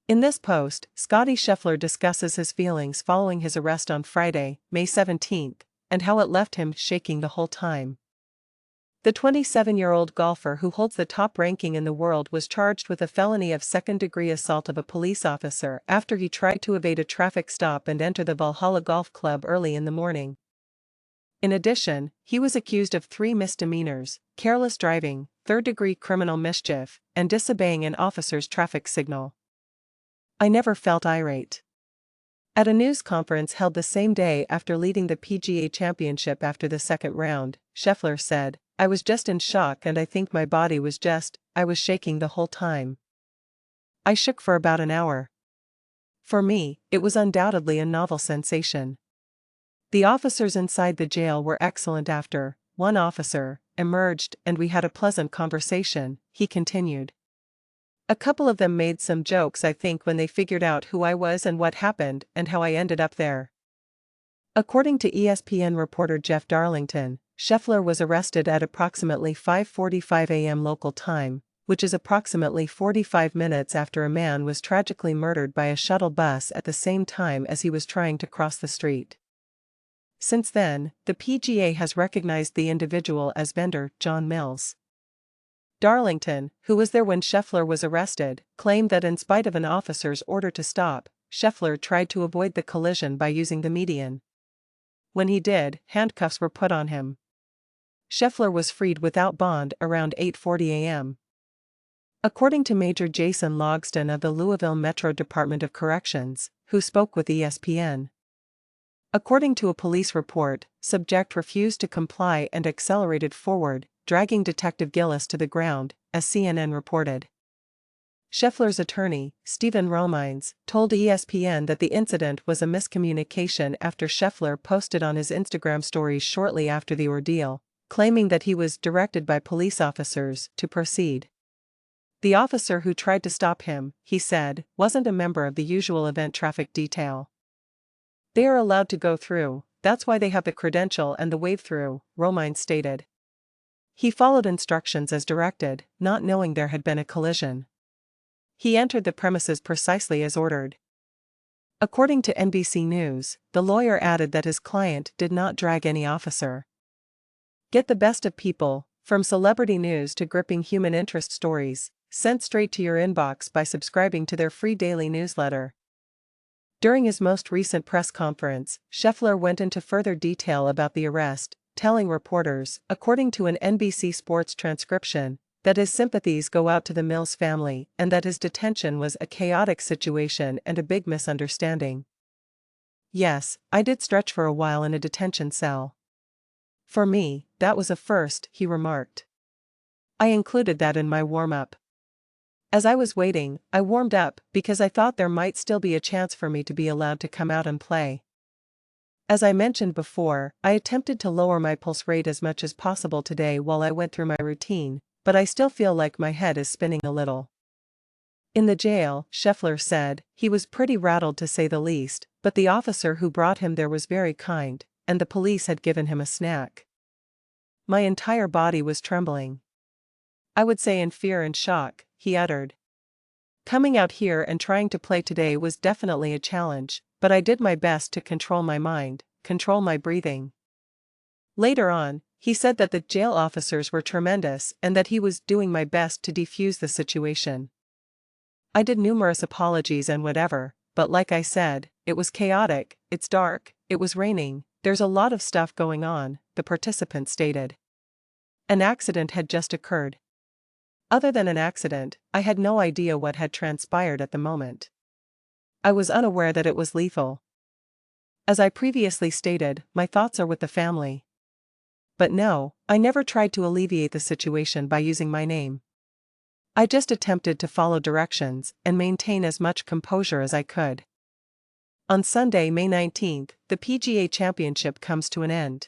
In this post, Scottie Scheffler discusses his feelings following his arrest on Friday, May 17, and how it left him shaking the whole time. The 27-year-old golfer who holds the top ranking in the world was charged with a felony of second-degree assault of a police officer after he tried to evade a traffic stop and enter the Valhalla Golf Club early in the morning. In addition, he was accused of 3 misdemeanors: careless driving, third-degree criminal mischief, and disobeying an officer's traffic signal. "I never felt irate." At a news conference held the same day after leading the PGA Championship after the second round, Scheffler said, "I was just in shock and I think my body was I was shaking the whole time. I shook for about an hour. For me, it was undoubtedly a novel sensation. The officers inside the jail were excellent after one officer emerged and we had a pleasant conversation," he continued. "A couple of them made some jokes I think when they figured out who I was and what happened and how I ended up there." According to ESPN reporter Jeff Darlington, Scheffler was arrested at approximately 5:45 a.m. local time, which is approximately 45 minutes after a man was tragically murdered by a shuttle bus at the same time as he was trying to cross the street. Since then, the PGA has recognized the individual as vendor John Mills. Darlington, who was there when Scheffler was arrested, claimed that in spite of an officer's order to stop, Scheffler tried to avoid the collision by using the median. When he did, handcuffs were put on him. Scheffler was freed without bond around 8:40 a.m. According to Major Jason Logston of the Louisville Metro Department of Corrections, who spoke with ESPN. According to a police report, subject refused to comply and accelerated forward, dragging Detective Gillis to the ground, as CNN reported. Scheffler's attorney, Stephen Romines, told ESPN that the incident was a miscommunication after Scheffler posted on his Instagram stories shortly after the ordeal, claiming that he was directed by police officers to proceed. The officer who tried to stop him, he said, wasn't a member of the usual event traffic detail. "They are allowed to go through, that's why they have the credential and the wave-through," Romines stated. He followed instructions as directed, not knowing there had been a collision. He entered the premises precisely as ordered. According to NBC News, the lawyer added that his client did not drag any officer. Get the best of people, from celebrity news to gripping human interest stories, sent straight to your inbox by subscribing to their free daily newsletter. During his most recent press conference, Scheffler went into further detail about the arrest, telling reporters, according to an NBC Sports transcription, that his sympathies go out to the Mills family and that his detention was a chaotic situation and a big misunderstanding. "Yes, I did stretch for a while in a detention cell. For me, that was a first," he remarked. "I included that in my warm-up. As I was waiting, I warmed up because I thought there might still be a chance for me to be allowed to come out and play. As I mentioned before, I attempted to lower my pulse rate as much as possible today while I went through my routine, but I still feel like my head is spinning a little." In the jail, Scheffler said, he was pretty rattled to say the least, but the officer who brought him there was very kind, and the police had given him a snack. "My entire body was trembling. I would say in fear and shock," he uttered. "Coming out here and trying to play today was definitely a challenge, but I did my best to control my mind, control my breathing." Later on, he said that the jail officers were tremendous and that he was doing my best to defuse the situation. "I did numerous apologies and whatever, but like I said, it was chaotic, it's dark, it was raining, there's a lot of stuff going on," the participant stated. An accident had just occurred. Other than an accident, I had no idea what had transpired at the moment. I was unaware that it was lethal. As I previously stated, my thoughts are with the family. But no, I never tried to alleviate the situation by using my name. I just attempted to follow directions and maintain as much composure as I could. On Sunday, May 19, the PGA Championship comes to an end.